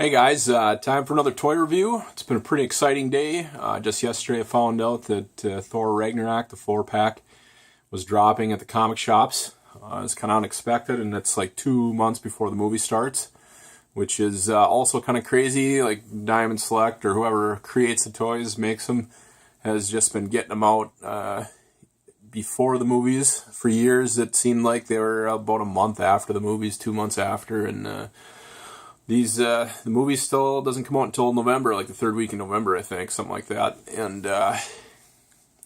Hey guys, time for another toy review. It's been a pretty exciting day. Just yesterday I found out that Thor Ragnarok, the 4-pack, was dropping at the comic shops. It's kind of unexpected, and it's like 2 months before the movie starts, which is also kind of crazy. Like Diamond Select or whoever creates the toys, makes them, has just been getting them out before the movies. For years it seemed like they were about a month after the movies, 2 months after, and the movie still doesn't come out until November, like the third week in November, I think, something like that. And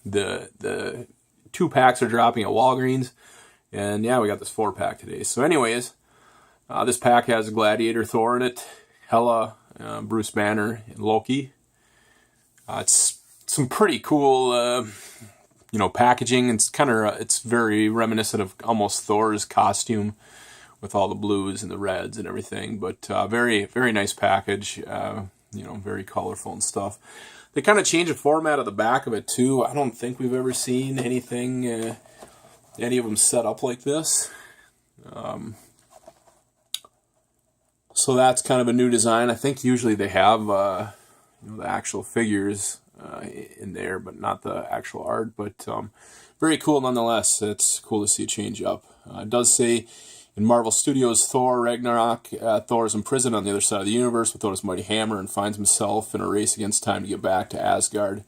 the 2-packs are dropping at Walgreens, and yeah, we got this 4-pack today. So, anyways, this pack has Gladiator Thor in it, Hela, Bruce Banner, and Loki. It's some pretty cool, packaging. It's very reminiscent of almost Thor's costume, with all the blues and the reds and everything, but very, very nice package, very colorful and stuff. They kind of changed the format of the back of it too. I don't think we've ever seen anything, any of them set up like this. So that's kind of a new design. I think usually they have the actual figures in there, but not the actual art, but very cool nonetheless. It's cool to see a change up. It does say, in Marvel Studios' Thor Ragnarok, Thor is imprisoned on the other side of the universe without his mighty hammer and finds himself in a race against time to get back to Asgard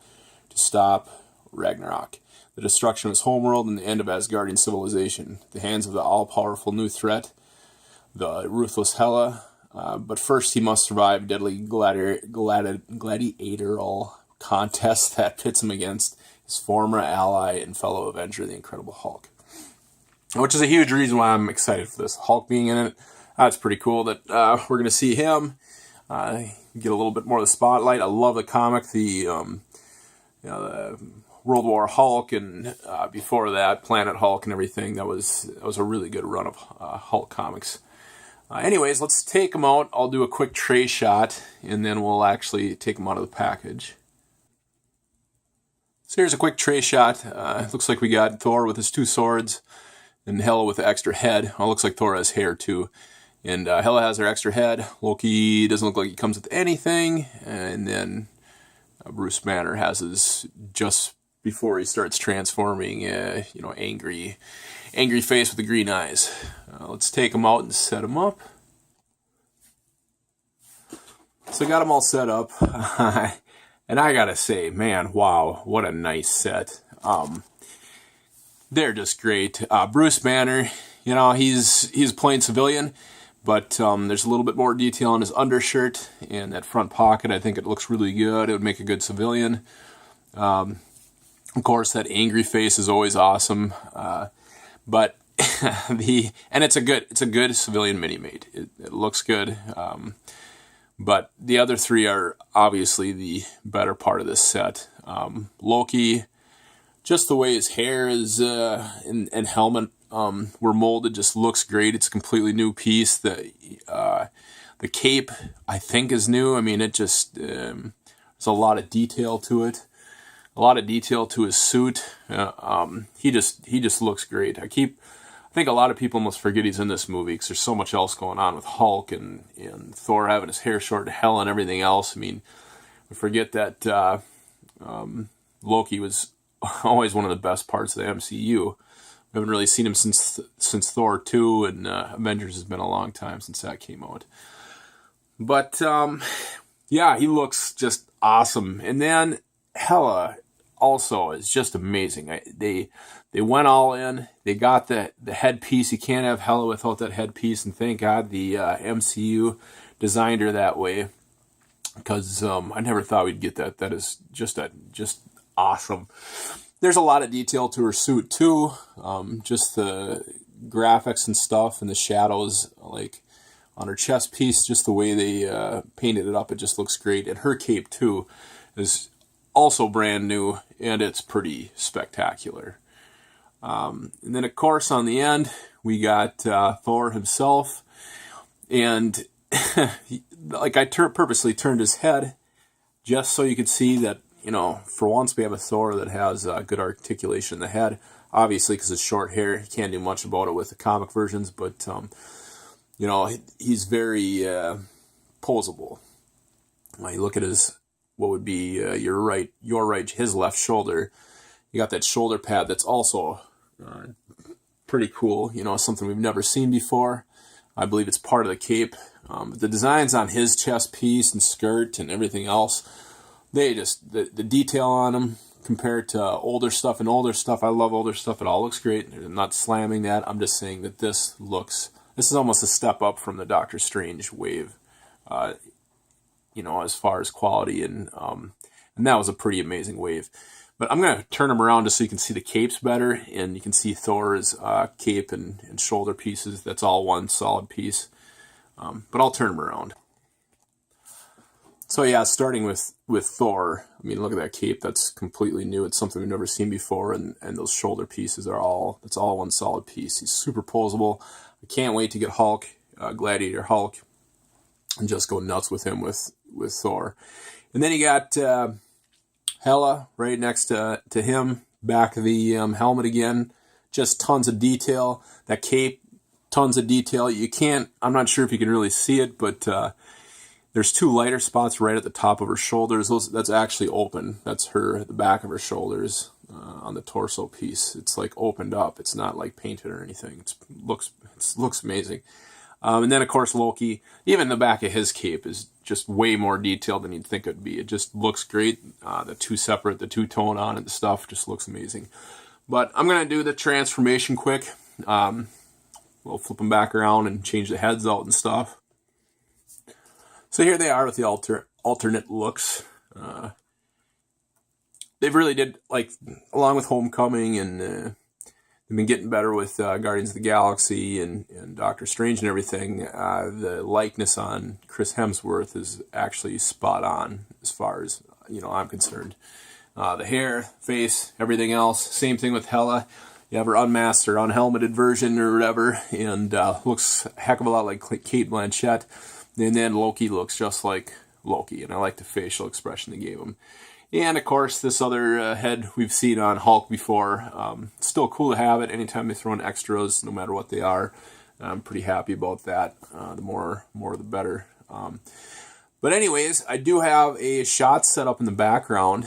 to stop Ragnarok, the destruction of his homeworld and the end of Asgardian civilization. The hands of the all-powerful new threat, the ruthless Hela. But first he must survive a deadly gladiatorial contest that pits him against his former ally and fellow Avenger, the Incredible Hulk. Which is a huge reason why I'm excited for this. Hulk being in it, it's pretty cool that we're going to see him get a little bit more of the spotlight. I love the comic, the World War Hulk, and before that, Planet Hulk and everything. That was a really good run of Hulk comics. Anyways, let's take them out. I'll do a quick tray shot, and then we'll actually take them out of the package. So here's a quick tray shot. It looks like we got Thor with his 2 swords, and Hela with the extra head. Oh, it looks like Thor has hair too. And Hela has her extra head. Loki doesn't look like he comes with anything. And then Bruce Banner has his, just before he starts transforming, angry face with the green eyes. Let's take him out and set him up. So I got them all set up. And I gotta say, man, wow, what a nice set. They're just great. Bruce Banner, he's plain civilian, but there's a little bit more detail on his undershirt and that front pocket. I think it looks really good. It would make a good civilian. Of course, that angry face is always awesome. But it's a good civilian Minimate. It looks good. But the other 3 are obviously the better part of this set. Loki, just the way his hair is and helmet were molded, just looks great. It's a completely new piece. The cape, I think, is new. I mean, it just there's a lot of detail to it, a lot of detail to his suit. He just looks great. I think a lot of people almost forget he's in this movie because there's so much else going on with Hulk and Thor having his hair short to hell and everything else. I mean, we forget that Loki was always one of the best parts of the MCU. We haven't really seen him since Thor 2, and Avengers has been a long time since that came out. But, yeah, he looks just awesome. And then Hela also is just amazing. They went all in. They got the headpiece. You can't have Hela without that headpiece, and thank God the MCU designed her that way, because I never thought we'd get that. That is just awesome. There's a lot of detail to her suit too. Just the graphics and stuff and the shadows, like on her chest piece, just the way they painted it up, it just looks great. And her cape too is also brand new, and it's pretty spectacular. And then of course on the end we got Thor himself, and I purposely turned his head just so you could see that, for once we have a Thor that has good articulation in the head. Obviously, because it's short hair, he can't do much about it with the comic versions, but, he's very posable. You look at his, what would be his left shoulder. You got that shoulder pad that's also pretty cool. You know, something we've never seen before. I believe it's part of the cape. But the designs on his chest piece and skirt and everything else, they just, the detail on them compared to older stuff, I love older stuff. It all looks great. I'm not slamming that. I'm just saying that this is almost a step up from the Doctor Strange wave, you know, as far as quality, and that was a pretty amazing wave. But I'm going to turn them around just so you can see the capes better, and you can see Thor's cape and shoulder pieces. That's all one solid piece. But I'll turn them around. So yeah, starting with Thor, I mean, look at that cape. That's completely new. It's something we've never seen before, and those shoulder pieces it's all one solid piece. He's super posable. I can't wait to get Hulk, Gladiator Hulk, and just go nuts with him with Thor. And then you got Hela right next to him, back of the helmet again. Just tons of detail. That cape, tons of detail. I'm not sure if you can really see it, but there's two lighter spots right at the top of her shoulders. That's actually open. That's the back of her shoulders on the torso piece. It's like opened up. It's not like painted or anything. It looks amazing. And then of course Loki, even the back of his cape is just way more detailed than you'd think it'd be. It just looks great. The two-tone on it, the stuff just looks amazing. But I'm going to do the transformation quick. We'll flip them back around and change the heads out and stuff. So here they are with the alternate looks. They really did, like, along with Homecoming, and they've been getting better with Guardians of the Galaxy and Doctor Strange and everything. The likeness on Chris Hemsworth is actually spot on as far as, you know, I'm concerned. The hair, face, everything else. Same thing with Hela. You have her unmasked or unhelmeted version or whatever, and looks a heck of a lot like Cate Blanchett. And then Loki looks just like Loki, and I like the facial expression they gave him. And of course, this other head we've seen on Hulk before. It's still cool to have it anytime they throw in extras, no matter what they are. I'm pretty happy about that. The more the better. But anyways, I do have a shot set up in the background,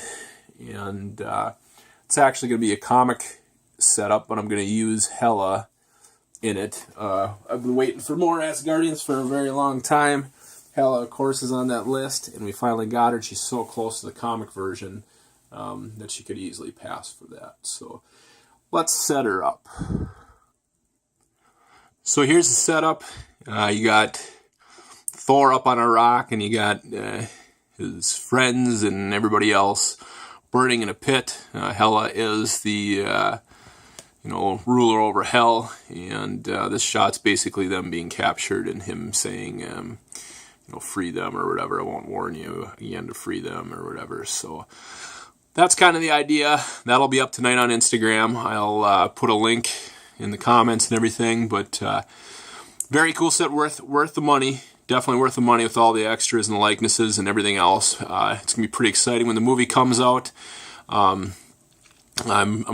and it's actually going to be a comic setup, but I'm going to use Hela in it. I've been waiting for more Asgardians for a very long time. Hela, of course, is on that list, and we finally got her. She's so close to the comic version that she could easily pass for that. So let's set her up. So here's the setup. You got Thor up on a rock, and you got his friends and everybody else burning in a pit. Hela is the ruler over hell, and this shot's basically them being captured and him saying, free them or whatever. I won't warn you again to free them or whatever. So that's kind of the idea. That'll be up tonight on Instagram. I'll put a link in the comments and everything, but very cool set, worth the money. Definitely worth the money with all the extras and the likenesses and everything else. It's going to be pretty exciting when the movie comes out. I'm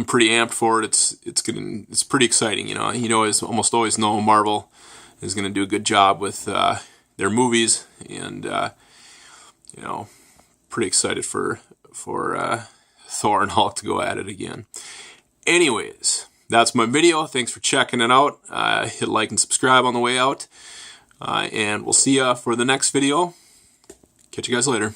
pretty amped for it. It's pretty exciting. Almost always know Marvel is going to do a good job with their movies, and pretty excited for Thor and Hulk to go at it again. Anyways, that's my video. Thanks for checking it out. Hit like and subscribe on the way out, and we'll see ya for the next video. Catch you guys later.